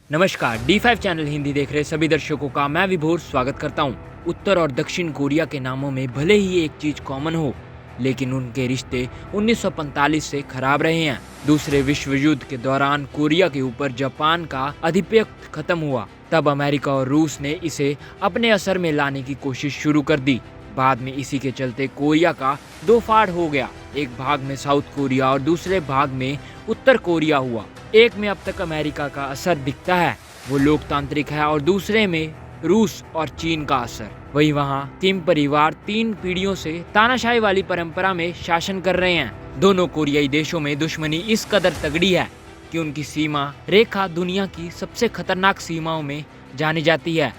नमस्कार, D5 channel Hindi देख रहे सभी दर्शकों का मैं विभोर स्वागत करता हूं। उत्तर और दक्षिण कोरिया के नामों में भले ही एक चीज कॉमन हो, लेकिन उनके रिश्ते 1945 से खराब रहे हैं। दूसरे विश्व युद्ध के दौरान कोरिया के ऊपर जापान का आधिपत्य खत्म हुआ। तब अमेरिका और रूस ने इसे अपने असर में लाने की कोशिश शुरू कर दी। बाद में इसी के चलते कोरिया का दो फाड़ हो गया। एक भाग में साउथ कोरिया और दूसरे भाग में उत्तर कोरिया हुआ। एक में अब तक अमेरिका का असर दिखता है, वो लोकतांत्रिक है, और दूसरे में रूस और चीन का असर। वही वहाँ किम परिवार 3 पीढ़ियों से तानाशाही वाली परंपरा में शासन कर रहे हैं। दोनों कोरियाई देशों में दुश्मनी इस कदर तगड़ी है कि उनकी सीमा रेखा दुनिया की सबसे खतरनाक सीमाओं में जानी जाती है।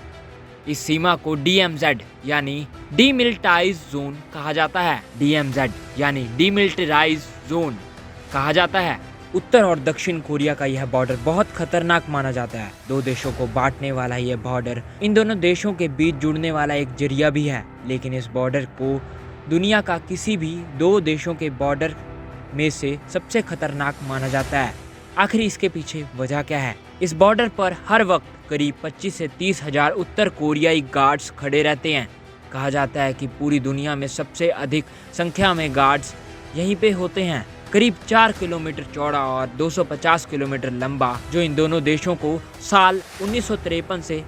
इस सीमा को DMZ यानी डीमिलिटाराइज्ड जोन कहा जाता है। DMZ यानी डीमिलिटाराइज्ड जोन कहा जाता है। उत्तर और दक्षिण कोरिया का यह बॉर्डर बहुत खतरनाक माना जाता है। दो देशों को बांटने वाला यह बॉर्डर इन दोनों देशों के बीच जुड़ने वाला एक जरिया भी है, लेकिन इस बॉर्डर को दुनिया का किसी भी दो देशों के बॉर्डर में से सबसे खतरनाक माना जाता है। आखिर इसके पीछे वजह क्या है? इस बॉर्डर पर हर वक्त करीब 25 से 30 हजार उत्तर कोरियाई गार्ड्स खड़े रहते हैं। कहा जाता है कि पूरी दुनिया में सबसे अधिक संख्या में गार्ड्स यहीं पे होते हैं। करीब 4 किलोमीटर चौड़ा और 250 किलोमीटर लंबा, जो इन दोनों देशों को साल 1953 से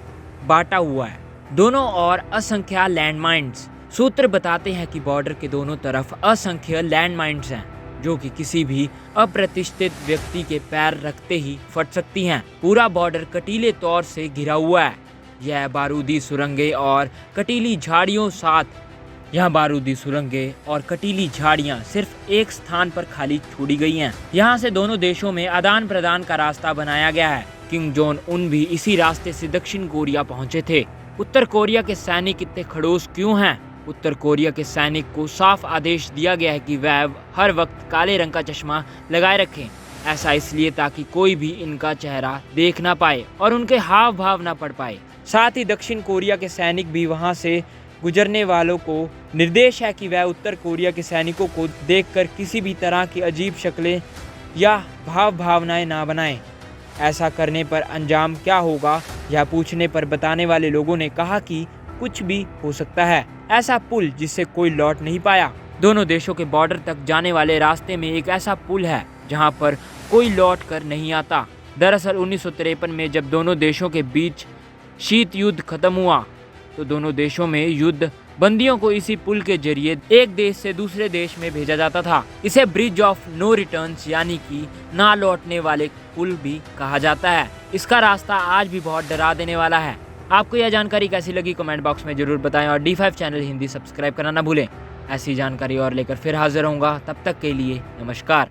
बांटा हुआ है। दोनों ओर असंख्य लैंडमाइंस। सूत्र बताते हैं कि बॉर्डर के दोनों तरफ असंख्य लैंडमाइंस हैं, जो कि किसी भी अप्रतिष्ठित व्यक्ति के पैर रखते ही फट सकती हैं। पूरा बॉर्डर कटीले तौर से घिरा हुआ है। यह बारूदी सुरंगें और कटीली झाड़ियों और कटीली झाड़ियां सिर्फ एक स्थान पर खाली छोड़ी गई हैं। यहाँ से दोनों देशों में आदान प्रदान का रास्ता बनाया गया है। किम जोंग उन भी इसी रास्ते से दक्षिण कोरिया पहुंचे थे। उत्तर कोरिया के सैनिक इतने खड़ूस क्यों हैं? उत्तर कोरिया के सैनिक को साफ आदेश दिया गया है कि वह हर वक्त काले रंग का चश्मा लगाए रखें। ऐसा इसलिए ताकि कोई भी इनका चेहरा देख ना पाए और उनके हाव भाव ना पढ़ पाए। साथ ही दक्षिण कोरिया के सैनिक भी वहां से गुजरने वालों को निर्देश है कि वह उत्तर कोरिया के सैनिकों को देखकर किसी भी तरह की अजीब शक्लें या भावनाएं ना बनाएं। ऐसा करने पर अंजाम क्या होगा, यह पूछने पर बताने वाले लोगों ने कहा कि कुछ भी हो सकता है। ऐसा पुल जिससे कोई लौट नहीं पाया। दोनों देशों के बॉर्डर तक जाने वाले रास्ते में एक ऐसा पुल है जहां पर कोई लौट कर नहीं आता। दरअसल 1953 में जब दोनों देशों के बीच शीत युद्ध खत्म हुआ, तो दोनों देशों में युद्ध बंदियों को इसी पुल के जरिए एक देश से दूसरे देश में भेजा जाता था। इसे ब्रिज ऑफ नो रिटर्न्स यानी कि ना लौटने वाले पुल भी कहा जाता है। इसका रास्ता आज भी बहुत डरा देने वाला है। आपको यह जानकारी कैसी लगी कमेंट बॉक्स में जरूर बताएं और D5 चैनल हिंदी सब्सक्राइब करना ना भूलें। ऐसी जानकारी और लेकर फिर हाजिर होऊंगा। तब तक के लिए नमस्कार।